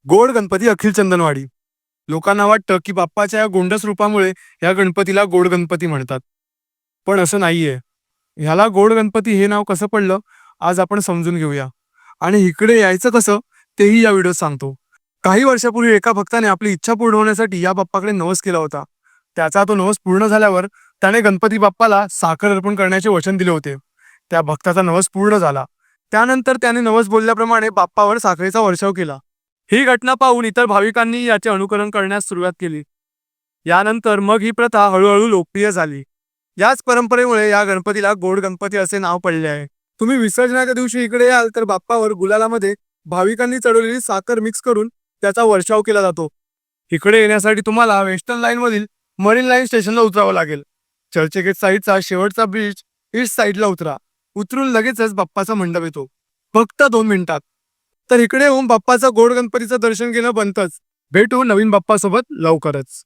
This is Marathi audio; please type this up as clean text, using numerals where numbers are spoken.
गोड गणपती अखिल चंदनवाडी. लोकांना वाटतं की बाप्पाच्या या गोंडस रूपामुळे या गणपतीला गोड गणपती म्हणतात, पण असं नाहीये. ह्याला गोड गणपती हे नाव कसं पडलं, आज आपण समजून घेऊया. आणि इकडे यायचं कसं तेही या व्हिडिओत सांगतो. काही वर्षापूर्वी एका भक्ताने आपली इच्छा पूर्ण होण्यासाठी या बाप्पाकडे नवस केला होता. त्याचा तो नवस पूर्ण झाल्यावर त्याने गणपती बाप्पाला साखर अर्पण करण्याचे वचन दिले होते. त्या भक्ताचा नवस पूर्ण झाला. त्यानंतर त्याने नवस बोलल्याप्रमाणे बाप्पावर साखरेचा वर्षाव केला. ही घटना पाहून इतर भाविकांनी याचे अनुकरण करण्यास सुरुवात केली. यानंतर मग ही प्रथा हळूहळू लोकप्रिय झाली. याच परंपरेमुळे या गणपतीला गोड गणपती असे नाव पडले आहे. तुम्ही विसर्जनाच्या दिवशी इकडे याल तर बाप्पावर गुलालामध्ये भाविकांनी चढवलेली साखर मिक्स करून त्याचा वर्षाव केला जातो. इकडे येण्यासाठी तुम्हाला वेस्टर्न लाईन मधील मरीन लाईन स्टेशनला उतरावं लागेल. चर्चगेट साईडचा शेवटचा ब्रिज ईस्ट साईडला उतरा. उतरून लगेचच बाप्पाचा मंडप येतो, फक्त 2 मिनिटात. तर इकडे येऊन बाप्पाचा गोड गणपतीचं दर्शन घेणं बनतंच. भेटू नवीन बाप्पासोबत लवकरच.